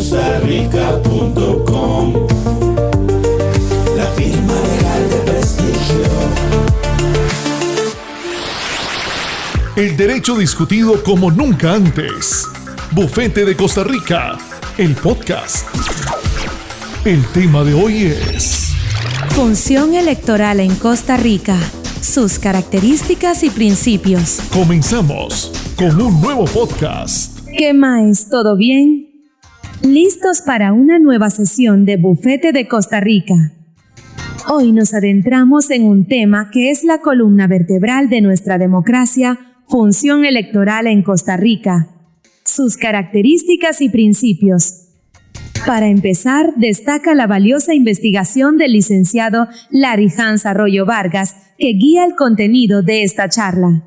costarica.com, la firma legal de prestigio. El derecho discutido como nunca antes. Bufete de Costa Rica, el podcast. El tema de hoy es Función electoral en Costa Rica, sus características y principios. Comenzamos con un nuevo podcast. ¿Qué más? ¿Todo bien? ¿Listos para una nueva sesión de Bufete de Costa Rica? Hoy nos adentramos en un tema que es la columna vertebral de nuestra democracia, función electoral en Costa Rica, sus características y principios. Para empezar, destaca la valiosa investigación del licenciado Larry Hans Arroyo Vargas, que guía el contenido de esta charla.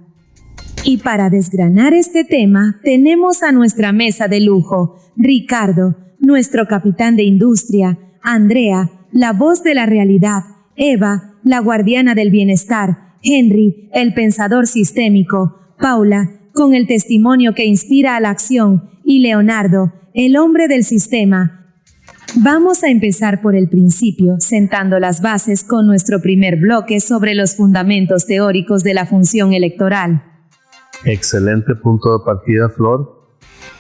Y para desgranar este tema, tenemos a nuestra mesa de lujo, Ricardo, nuestro capitán de industria, Andrea, la voz de la realidad, Eva, la guardiana del bienestar, Henry, el pensador sistémico, Paula, con el testimonio que inspira a la acción, y Leonardo, el hombre del sistema. Vamos a empezar por el principio, sentando las bases con nuestro primer bloque sobre los fundamentos teóricos de la función electoral. Excelente punto de partida, Flor,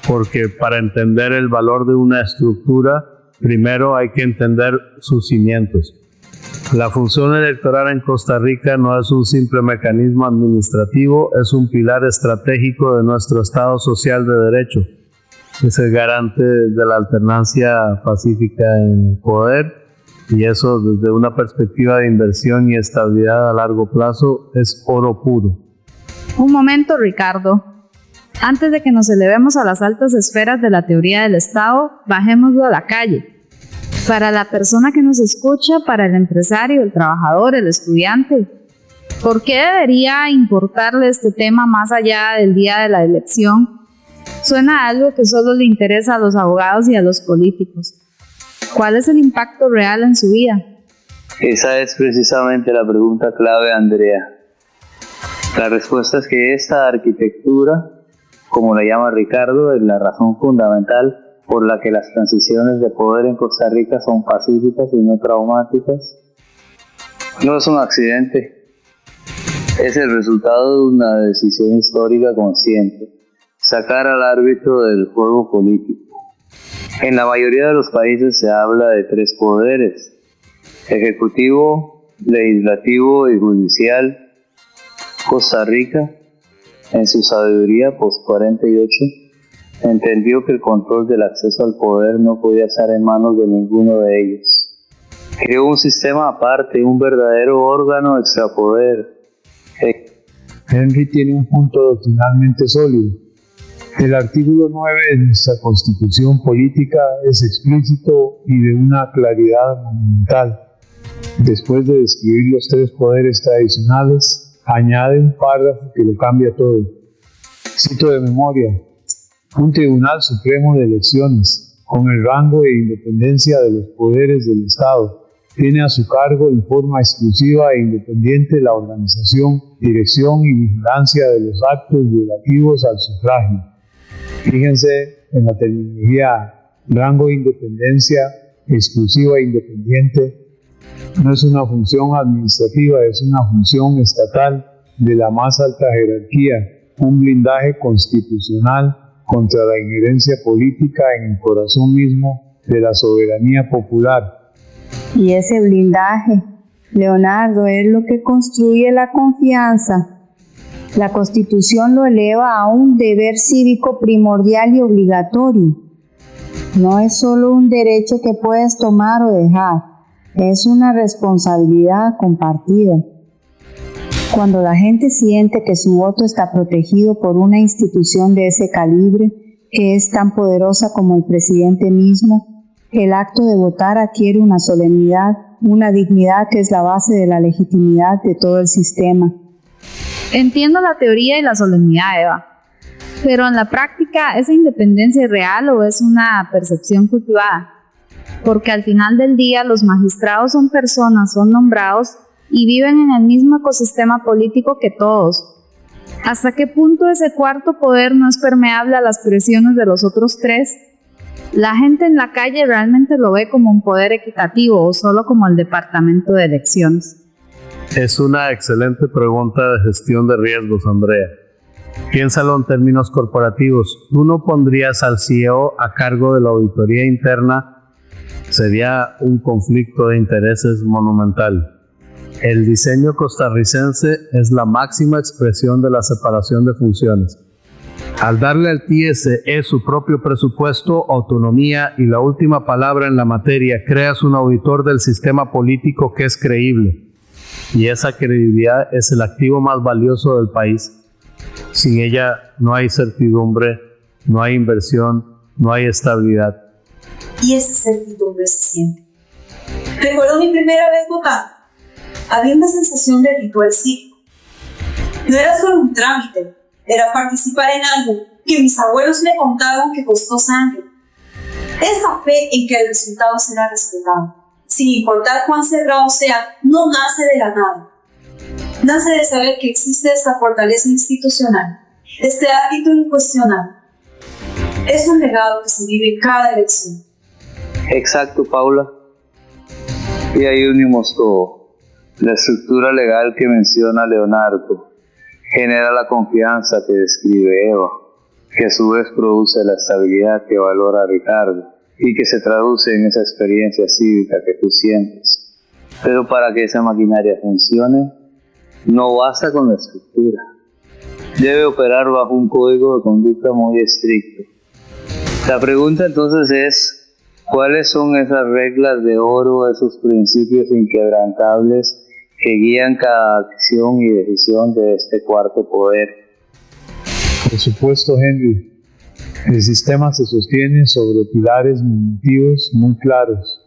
porque para entender el valor de una estructura, primero hay que entender sus cimientos. La función electoral en Costa Rica no es un simple mecanismo administrativo, es un pilar estratégico de nuestro Estado social de derecho. Es el garante de la alternancia pacífica en el poder, y eso desde una perspectiva de inversión y estabilidad a largo plazo es oro puro. Un momento, Ricardo. Antes de que nos elevemos a las altas esferas de la teoría del Estado, bajémoslo a la calle. Para la persona que nos escucha, para el empresario, el trabajador, el estudiante, ¿por qué debería importarle este tema más allá del día de la elección? Suena a algo que solo le interesa a los abogados y a los políticos. ¿Cuál es el impacto real en su vida? Esa es precisamente la pregunta clave, Andrea. La respuesta es que esta arquitectura, como la llama Ricardo, es la razón fundamental por la que las transiciones de poder en Costa Rica son pacíficas y no traumáticas. No es un accidente, es el resultado de una decisión histórica consciente: sacar al árbitro del juego político. En la mayoría de los países se habla de tres poderes: ejecutivo, legislativo y judicial. Costa Rica, en su sabiduría post-48, entendió que el control del acceso al poder no podía estar en manos de ninguno de ellos. Creó un sistema aparte, un verdadero órgano extrapoder. Henry tiene un punto doctrinalmente sólido. El artículo 9 de nuestra Constitución Política es explícito y de una claridad monumental. Después de describir los tres poderes tradicionales, añade un párrafo que lo cambia todo. Cito de memoria: un Tribunal Supremo de Elecciones, con el rango e independencia de los poderes del Estado, tiene a su cargo en forma exclusiva e independiente la organización, dirección y vigilancia de los actos relativos al sufragio. Fíjense en la terminología: rango e independencia, exclusiva e independiente. No es una función administrativa, es una función estatal de la más alta jerarquía, un blindaje constitucional contra la injerencia política en el corazón mismo de la soberanía popular. Y ese blindaje, Leonardo, es lo que construye la confianza. La Constitución lo eleva a un deber cívico primordial y obligatorio. No es solo un derecho que puedes tomar o dejar, es una responsabilidad compartida. Cuando la gente siente que su voto está protegido por una institución de ese calibre, que es tan poderosa como el presidente mismo, el acto de votar adquiere una solemnidad, una dignidad que es la base de la legitimidad de todo el sistema. Entiendo la teoría y la solemnidad, Eva, pero en la práctica, ¿esa independencia es real o es una percepción cultivada? Porque al final del día los magistrados son personas, son nombrados y viven en el mismo ecosistema político que todos. ¿Hasta qué punto ese cuarto poder no es permeable a las presiones de los otros tres? ¿La gente en la calle realmente lo ve como un poder equitativo o solo como el departamento de elecciones? Es una excelente pregunta de gestión de riesgos, Andrea. Piénsalo en términos corporativos. ¿Tú no pondrías al CEO a cargo de la auditoría interna? Sería un conflicto de intereses monumental. El diseño costarricense es la máxima expresión de la separación de funciones. Al darle al TSE su propio presupuesto, autonomía y la última palabra en la materia, creas un auditor del sistema político que es creíble. Y esa credibilidad es el activo más valioso del país. Sin ella no hay certidumbre, no hay inversión, no hay estabilidad. Y esa certidumbre se siente. Recuerdo mi primera vez votando. Había una sensación de ritual cívico. No era solo un trámite, era participar en algo que mis abuelos me contaban que costó sangre. Esa fe en que el resultado será respetado, sin importar cuán cerrado sea, no nace de la nada. Nace de saber que existe esta fortaleza institucional, este hábito incuestionable. Es un legado que se vive en cada elección. Exacto, Paula. Y ahí unimos todo. La estructura legal que menciona Leonardo genera la confianza que describe Eva, que a su vez produce la estabilidad que valora Ricardo y que se traduce en esa experiencia cívica que tú sientes. Pero para que esa maquinaria funcione, no basta con la estructura. Debe operar bajo un código de conducta muy estricto. La pregunta entonces es, ¿cuáles son esas reglas de oro, esos principios inquebrantables que guían cada acción y decisión de este cuarto poder? Por supuesto, Henry. El sistema se sostiene sobre pilares normativos muy claros.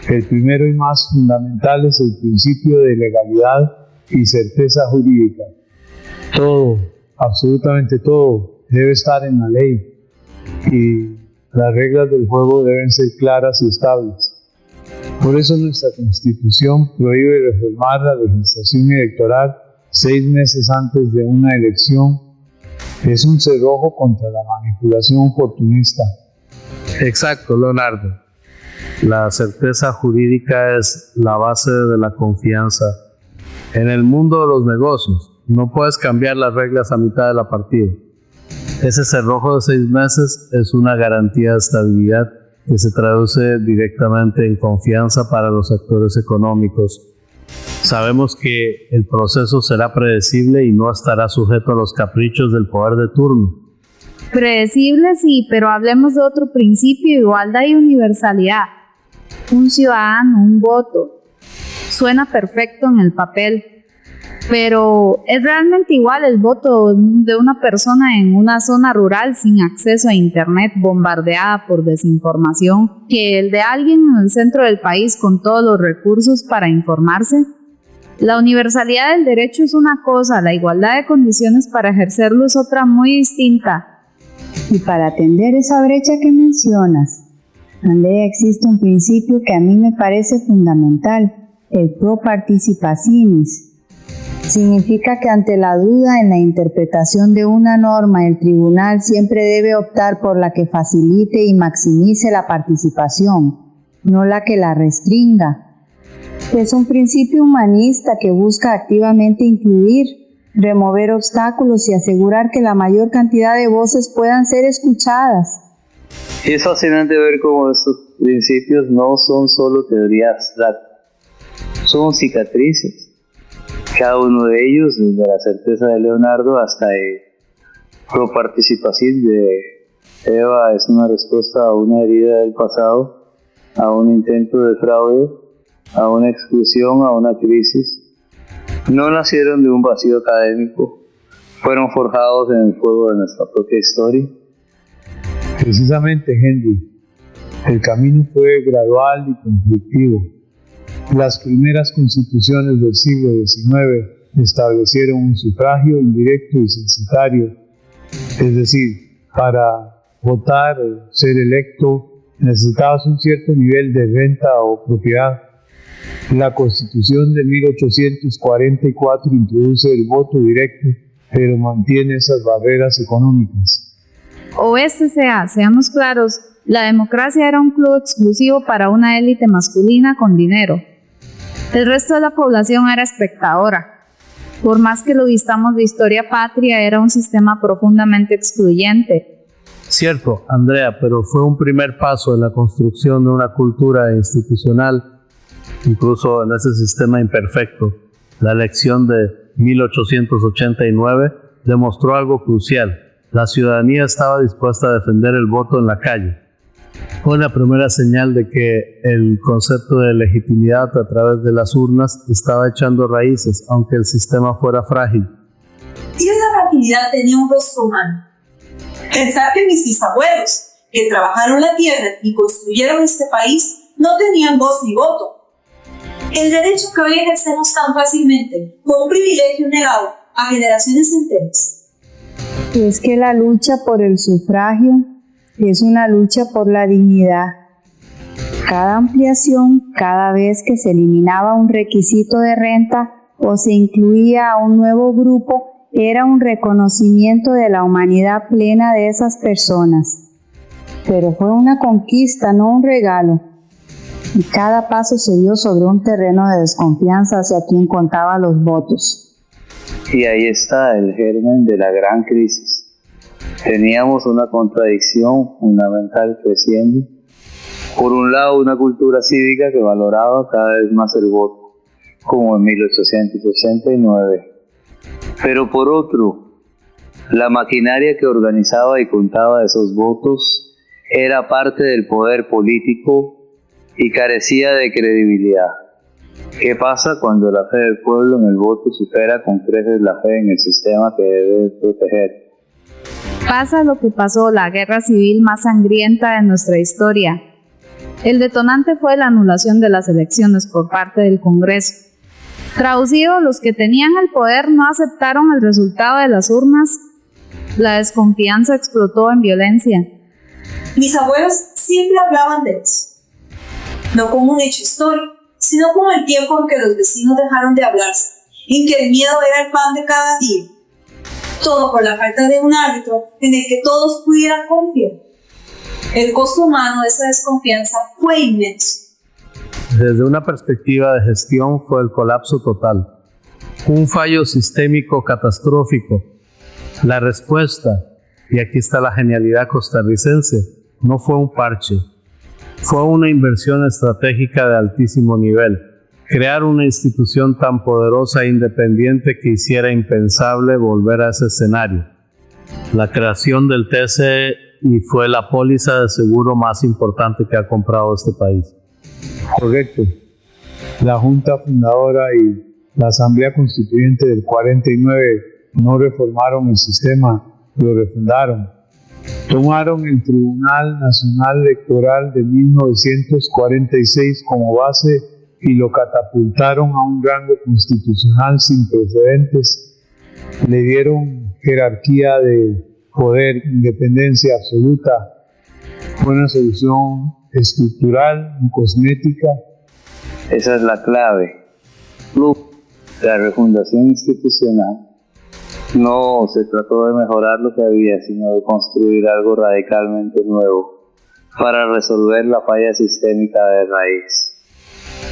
El primero y más fundamental es el principio de legalidad y certeza jurídica. Todo, absolutamente todo, debe estar en la ley y las reglas del juego deben ser claras y estables. Por eso nuestra Constitución prohíbe reformar la legislación electoral 6 meses antes de una elección. Es un cerrojo contra la manipulación oportunista. Exacto, Leonardo. La certeza jurídica es la base de la confianza. En el mundo de los negocios, no puedes cambiar las reglas a mitad de la partida. Ese cerrojo de 6 meses es una garantía de estabilidad que se traduce directamente en confianza para los actores económicos. Sabemos que el proceso será predecible y no estará sujeto a los caprichos del poder de turno. Predecible sí, pero hablemos de otro principio: igualdad y universalidad. Un ciudadano, un voto. Suena perfecto en el papel, pero ¿es realmente igual el voto de una persona en una zona rural sin acceso a internet, bombardeada por desinformación, que el de alguien en el centro del país con todos los recursos para informarse? La universalidad del derecho es una cosa, la igualdad de condiciones para ejercerlo es otra muy distinta. Y para atender esa brecha que mencionas, Andrea, existe un principio que a mí me parece fundamental, el pro participationis. Significa que ante la duda en la interpretación de una norma, el tribunal siempre debe optar por la que facilite y maximice la participación, no la que la restringa. Es un principio humanista que busca activamente incluir, remover obstáculos y asegurar que la mayor cantidad de voces puedan ser escuchadas. Es fascinante ver cómo estos principios no son solo teoría abstracta, son cicatrices. Cada uno de ellos, desde la certeza de Leonardo hasta el pro-participación de Eva, es una respuesta a una herida del pasado, a un intento de fraude, a una exclusión, a una crisis. No nacieron de un vacío académico, fueron forjados en el fuego de nuestra propia historia. Precisamente, Henry, el camino fue gradual y conflictivo. Las primeras constituciones del siglo XIX establecieron un sufragio indirecto y censitario, es decir, para votar o ser electo necesitabas un cierto nivel de renta o propiedad. La Constitución de 1844 introduce el voto directo, pero mantiene esas barreras económicas. O SCA, seamos claros, La democracia era un club exclusivo para una élite masculina con dinero. El resto de la población era espectadora. Por más que lo vistamos de historia patria, era un sistema profundamente excluyente. Cierto, Andrea, pero fue un primer paso en la construcción de una cultura institucional, incluso en ese sistema imperfecto. La elección de 1889 demostró algo crucial. La ciudadanía estaba dispuesta a defender el voto en la calle. Fue la primera señal de que el concepto de legitimidad a través de las urnas estaba echando raíces, aunque el sistema fuera frágil. Y esa fragilidad tenía un rostro humano. Pensar que mis bisabuelos, que trabajaron la tierra y construyeron este país, no tenían voz ni voto. El derecho que hoy ejercemos tan fácilmente fue un privilegio negado a generaciones enteras. Es que la lucha por el sufragio es una lucha por la dignidad. Cada ampliación, cada vez que se eliminaba un requisito de renta o se incluía a un nuevo grupo, era un reconocimiento de la humanidad plena de esas personas. Pero fue una conquista, no un regalo. Y cada paso se dio sobre un terreno de desconfianza hacia quien contaba los votos. Y ahí está el germen de la gran crisis. Teníamos una contradicción fundamental creciendo. Por un lado, una cultura cívica que valoraba cada vez más el voto, como en 1889. Pero por otro, la maquinaria que organizaba y contaba esos votos era parte del poder político y carecía de credibilidad. ¿Qué pasa cuando la fe del pueblo en el voto supera con creces la fe en el sistema que debe proteger? Pasa lo que pasó, la guerra civil más sangrienta de nuestra historia. El detonante fue la anulación de las elecciones por parte del Congreso. Traducido, los que tenían el poder no aceptaron el resultado de las urnas. La desconfianza explotó en violencia. Mis abuelos siempre hablaban de eso. No como un hecho histórico, sino como el tiempo en que los vecinos dejaron de hablarse, en que el miedo era el pan de cada día. Todo por la falta de un árbitro en el que todos pudieran confiar. El costo humano de esa desconfianza fue inmenso. Desde una perspectiva de gestión fue el colapso total. Un fallo sistémico catastrófico. La respuesta, y aquí está la genialidad costarricense, no fue un parche. Fue una inversión estratégica de altísimo nivel. Crear una institución tan poderosa e independiente que hiciera impensable volver a ese escenario. La creación del TCE y fue la póliza de seguro más importante que ha comprado este país. Correcto. La Junta Fundadora y la Asamblea Constituyente del 49 no reformaron el sistema, lo refundaron. Tomaron el Tribunal Nacional Electoral de 1946 como base y lo catapultaron a un rango constitucional sin precedentes. Le dieron jerarquía de poder, independencia absoluta. Fue una solución estructural, no cosmética. Esa es la clave. La refundación institucional no se trató de mejorar lo que había, sino de construir algo radicalmente nuevo para resolver la falla sistémica de raíz.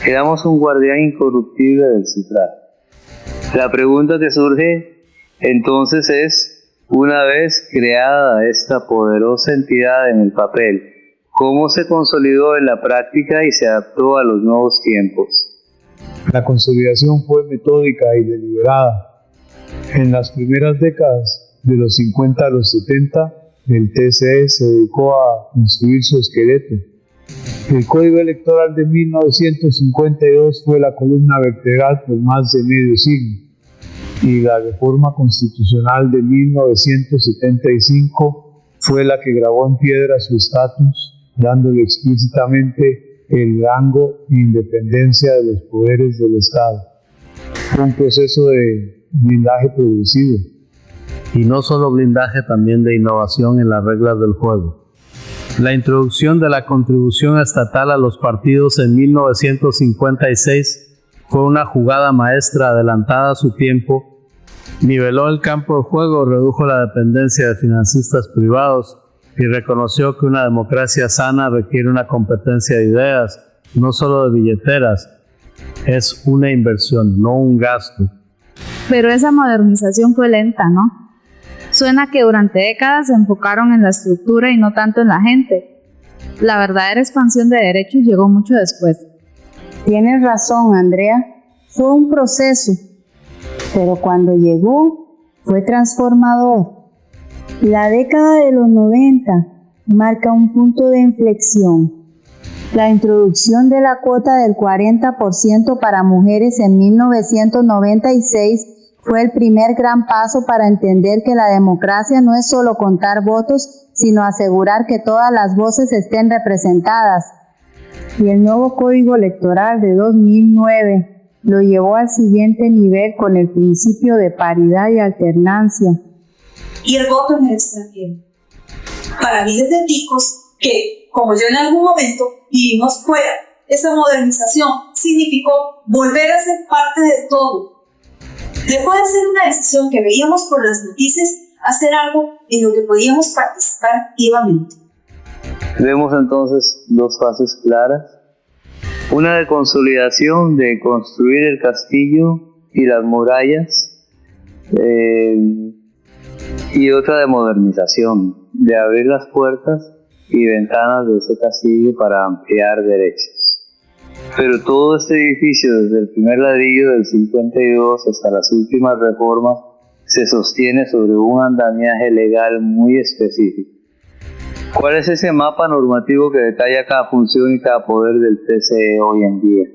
Quedamos un guardián incorruptible del sufragio. La pregunta que surge entonces es, una vez creada esta poderosa entidad en el papel, ¿cómo se consolidó en la práctica y se adaptó a los nuevos tiempos? La consolidación fue metódica y deliberada. En las primeras décadas, de los 50 a los 70, el TCE se dedicó a construir su esqueleto. El Código Electoral de 1952 fue la columna vertebral por más de medio siglo, y la Reforma Constitucional de 1975 fue la que grabó en piedra su estatus, dándole explícitamente el rango e independencia de los poderes del Estado. Fue un proceso de blindaje progresivo. Y no solo blindaje, también de innovación en las reglas del juego. La introducción de la contribución estatal a los partidos en 1956 fue una jugada maestra adelantada a su tiempo. Niveló el campo de juego, redujo la dependencia de financistas privados, y reconoció que una democracia sana requiere una competencia de ideas, no solo de billeteras. Es una inversión, no un gasto. Pero esa modernización fue lenta, ¿no? Suena que durante décadas se enfocaron en la estructura y no tanto en la gente. La verdadera expansión de derechos llegó mucho después. Tienes razón, Andrea. Fue un proceso, pero cuando llegó fue transformador. La década de los 90 marca un punto de inflexión. La introducción de la cuota del 40% para mujeres en 1996 fue el primer gran paso para entender que la democracia no es solo contar votos, sino asegurar que todas las voces estén representadas. Y el nuevo Código Electoral de 2009 lo llevó al siguiente nivel con el principio de paridad y alternancia. Y el voto en el extranjero. Para miles de ticos que, como yo en algún momento, vivimos fuera, esa modernización significó volver a ser parte de todo. Dejó de ser una decisión que veíamos por las noticias a ser algo en lo que podíamos participar activamente. Vemos entonces dos fases claras. Una de consolidación, de construir el castillo y las murallas, y otra de modernización, de abrir las puertas y ventanas de ese castillo para ampliar derechos. Pero todo este edificio, desde el primer ladrillo del 52 hasta las últimas reformas, se sostiene sobre un andamiaje legal muy específico. ¿Cuál es ese mapa normativo que detalla cada función y cada poder del TCE hoy en día?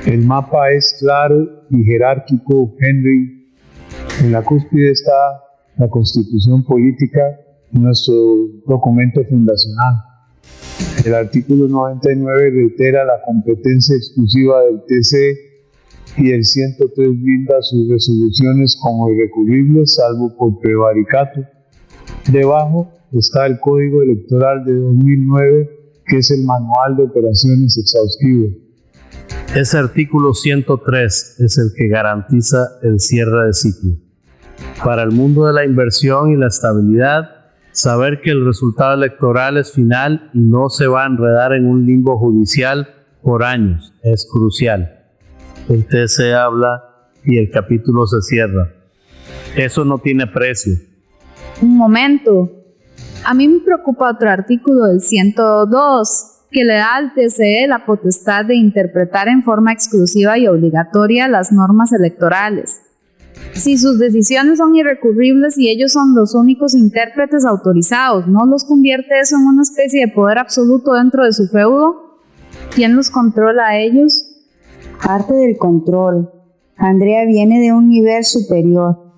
El mapa es claro y jerárquico, Henry. En la cúspide está la Constitución Política, nuestro documento fundacional. El artículo 99 reitera la competencia exclusiva del TCE y el 103 brinda sus resoluciones como irrecurribles, salvo por prevaricato. Debajo está el Código Electoral de 2009, que es el manual de operaciones exhaustivo. Ese artículo 103 es el que garantiza el cierre de ciclo. Para el mundo de la inversión y la estabilidad, saber que el resultado electoral es final y no se va a enredar en un limbo judicial por años es crucial. El TC habla y el capítulo se cierra. Eso no tiene precio. Un momento. A mí me preocupa otro artículo del 102, que le da al TCE la potestad de interpretar en forma exclusiva y obligatoria las normas electorales. Si sus decisiones son irrecurribles y ellos son los únicos intérpretes autorizados, ¿no los convierte eso en una especie de poder absoluto dentro de su feudo? ¿Quién los controla a ellos? Parte del control. Andrea viene de un nivel superior.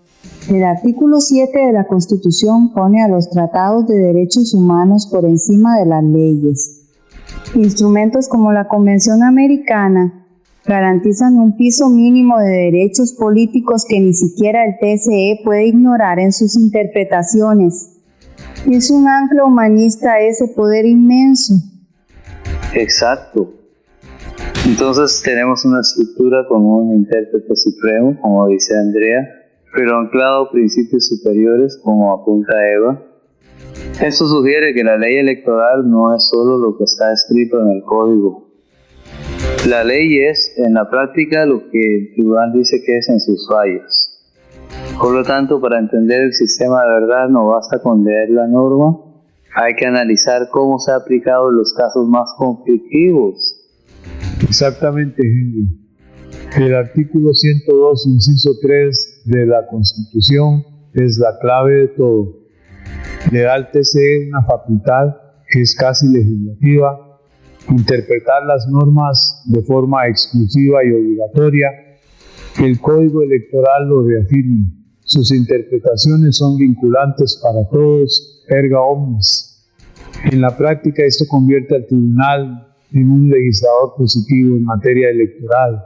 El artículo 7 de la Constitución pone a los tratados de derechos humanos por encima de las leyes. Instrumentos como la Convención Americana garantizan un piso mínimo de derechos políticos que ni siquiera el TCE puede ignorar en sus interpretaciones. Es un ancla humanista ese poder inmenso. Exacto. Entonces tenemos una estructura con un intérprete supremo, como dice Andrea, pero anclado a principios superiores, como apunta Eva. Esto sugiere que la ley electoral no es solo lo que está escrito en el código. La ley es, en la práctica, lo que Durán dice que es en sus fallos. Por lo tanto, para entender el sistema de verdad no basta con leer la norma, hay que analizar cómo se ha aplicado en los casos más conflictivos. Exactamente, Henry. El artículo 102, inciso 3 de la Constitución es la clave de todo. Le da al TCE una facultad que es casi legislativa, interpretar las normas de forma exclusiva y obligatoria. El Código Electoral lo reafirma. Sus interpretaciones son vinculantes para todos, erga omnes. En la práctica, esto convierte al tribunal en un legislador positivo en materia electoral.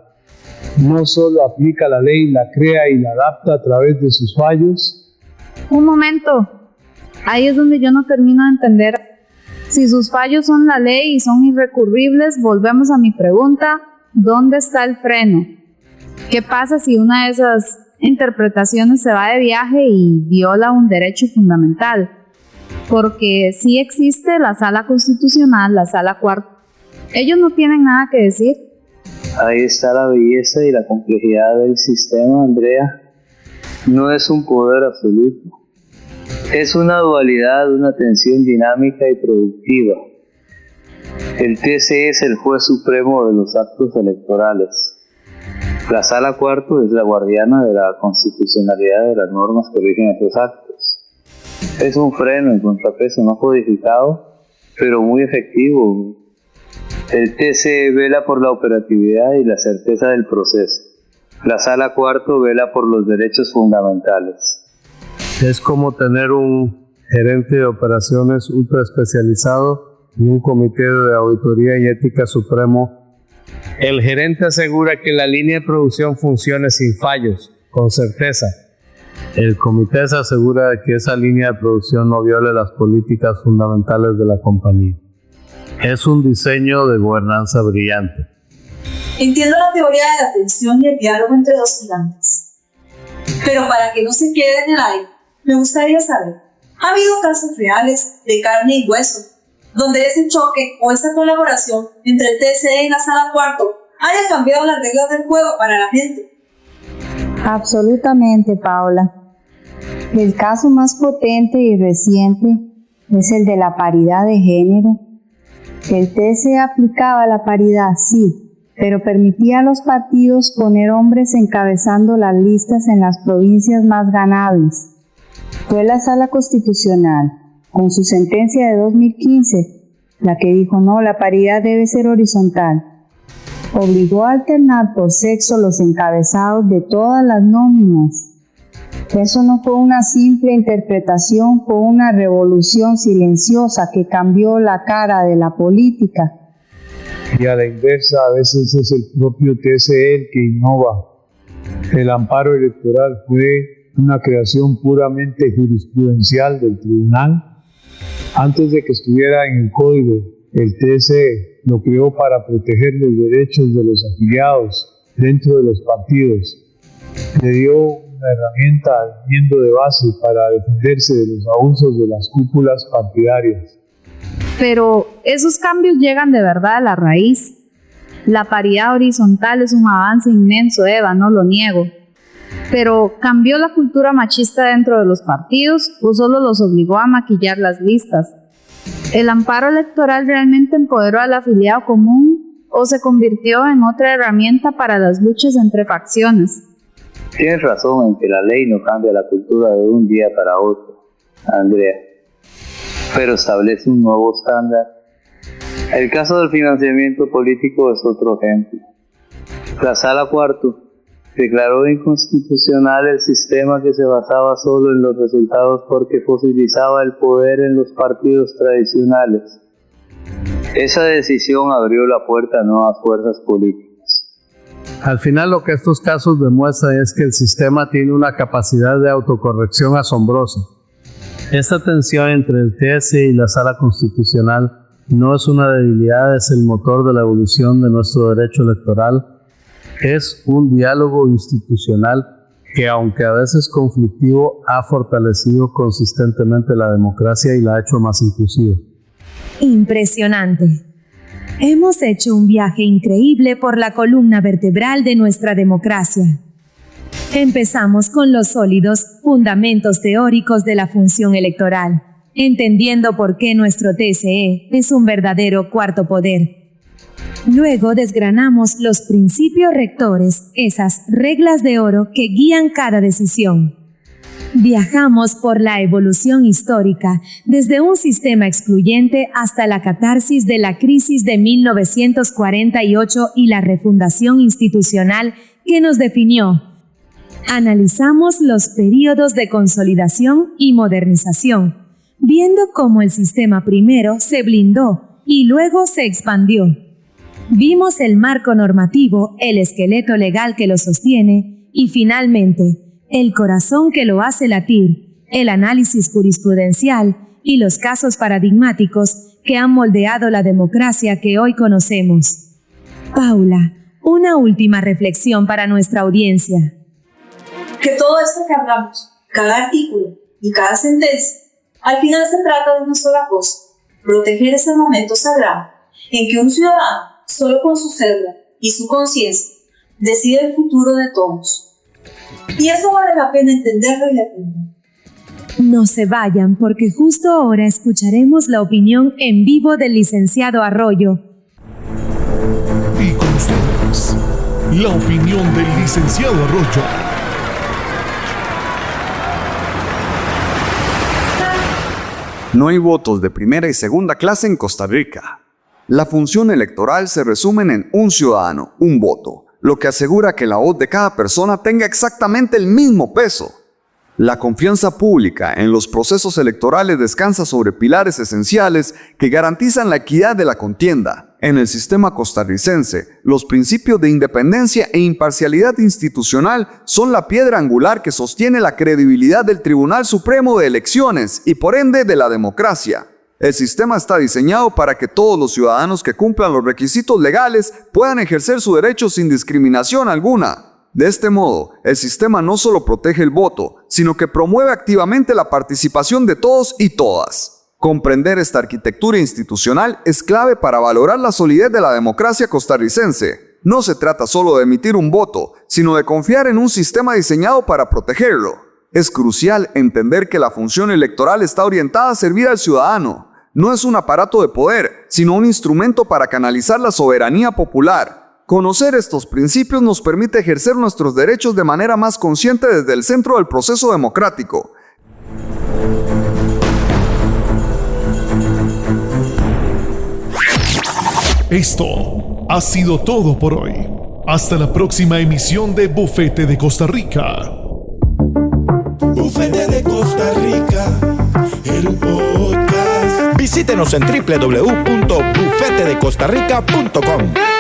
No solo aplica la ley, la crea y la adapta a través de sus fallos. Un momento. Ahí es donde yo no termino de entender. Si sus fallos son la ley y son irrecurribles, volvemos a mi pregunta, ¿dónde está el freno? ¿Qué pasa si una de esas interpretaciones se va de viaje y viola un derecho fundamental? Porque sí existe la Sala Constitucional, la Sala Cuarta. Ellos no tienen nada que decir. Ahí está la belleza y la complejidad del sistema, Andrea. No es un poder absoluto. Es una dualidad, una tensión dinámica y productiva. El TSE es el juez supremo de los actos electorales. La Sala Cuarto es la guardiana de la constitucionalidad de las normas que rigen esos actos. Es un freno en contrapeso no codificado, pero muy efectivo. El TSE vela por la operatividad y la certeza del proceso. La Sala Cuarto vela por los derechos fundamentales. Es como tener un gerente de operaciones ultra especializado y un comité de auditoría y ética supremo. El gerente asegura que la línea de producción funcione sin fallos, con certeza. El comité se asegura de que esa línea de producción no viole las políticas fundamentales de la compañía. Es un diseño de gobernanza brillante. Entiendo la teoría de la tensión y el diálogo entre dos gigantes. Pero para que no se quede en el aire, me gustaría saber, ¿ha habido casos reales de carne y hueso donde ese choque o esa colaboración entre el TSE y la Sala Cuarto haya cambiado las reglas del juego para la gente? Absolutamente, Paula. El caso más potente y reciente es el de la paridad de género. El TSE aplicaba la paridad, sí, pero permitía a los partidos poner hombres encabezando las listas en las provincias más ganables. Fue la Sala Constitucional, con su sentencia de 2015, la que dijo no, la paridad debe ser horizontal. Obligó a alternar por sexo los encabezados de todas las nóminas. Eso no fue una simple interpretación, fue una revolución silenciosa que cambió la cara de la política. Y a la inversa, a veces es el propio TSE el que innova. El amparo electoral fue una creación puramente jurisprudencial del tribunal. Antes de que estuviera en el código, el TSE lo creó para proteger los derechos de los afiliados dentro de los partidos. Le dio una herramienta al miembro de base para defenderse de los abusos de las cúpulas partidarias. Pero esos cambios llegan de verdad a la raíz. La paridad horizontal es un avance inmenso, Eva, no lo niego. Pero ¿cambió la cultura machista dentro de los partidos o solo los obligó a maquillar las listas? ¿El amparo electoral realmente empoderó al afiliado común o se convirtió en otra herramienta para las luchas entre facciones? Tienes razón en que la ley no cambia la cultura de un día para otro, Andrea, pero establece un nuevo estándar. El caso del financiamiento político es otro ejemplo. La Sala Cuarto declaró inconstitucional el sistema que se basaba solo en los resultados porque fosilizaba el poder en los partidos tradicionales. Esa decisión abrió la puerta a nuevas fuerzas políticas. Al final lo que estos casos demuestran es que el sistema tiene una capacidad de autocorrección asombrosa. Esta tensión entre el TSE y la Sala Constitucional no es una debilidad, es el motor de la evolución de nuestro derecho electoral. Es un diálogo institucional que, aunque a veces conflictivo, ha fortalecido consistentemente la democracia y la ha hecho más inclusiva. Impresionante. Hemos hecho un viaje increíble por la columna vertebral de nuestra democracia. Empezamos con los sólidos fundamentos teóricos de la función electoral, entendiendo por qué nuestro TSE es un verdadero cuarto poder. Luego desgranamos los principios rectores, esas reglas de oro que guían cada decisión. Viajamos por la evolución histórica, desde un sistema excluyente hasta la catarsis de la crisis de 1948 y la refundación institucional que nos definió. Analizamos los períodos de consolidación y modernización, viendo cómo el sistema primero se blindó y luego se expandió. Vimos el marco normativo, el esqueleto legal que lo sostiene y finalmente el corazón que lo hace latir, el análisis jurisprudencial y los casos paradigmáticos que han moldeado la democracia que hoy conocemos. Paula, una última reflexión para nuestra audiencia. Que todo esto que hablamos, cada artículo y cada sentencia, Al final se trata de una sola cosa: proteger ese momento sagrado en que un ciudadano, solo con su cédula y su conciencia, decide el futuro de todos. Y eso vale la pena entenderlo y aprenderlo. No se vayan porque justo ahora escucharemos la opinión en vivo del licenciado Arroyo. Y con ustedes, la opinión del licenciado Arroyo. No hay votos de primera y segunda clase en Costa Rica. La función electoral se resume en un ciudadano, un voto, lo que asegura que la voz de cada persona tenga exactamente el mismo peso. La confianza pública en los procesos electorales descansa sobre pilares esenciales que garantizan la equidad de la contienda. En el sistema costarricense, los principios de independencia e imparcialidad institucional son la piedra angular que sostiene la credibilidad del Tribunal Supremo de Elecciones y por ende de la democracia. El sistema está diseñado para que todos los ciudadanos que cumplan los requisitos legales puedan ejercer su derecho sin discriminación alguna. De este modo, el sistema no solo protege el voto, sino que promueve activamente la participación de todos y todas. Comprender esta arquitectura institucional es clave para valorar la solidez de la democracia costarricense. No se trata solo de emitir un voto, sino de confiar en un sistema diseñado para protegerlo. Es crucial entender que la función electoral está orientada a servir al ciudadano. No es un aparato de poder, sino un instrumento para canalizar la soberanía popular. Conocer estos principios nos permite ejercer nuestros derechos de manera más consciente desde el centro del proceso democrático. Esto ha sido todo por hoy. Hasta la próxima emisión de Bufete de Costa Rica. Bufete de Costa Rica, el podcast. Visítenos en www.bufetedecostarrica.com.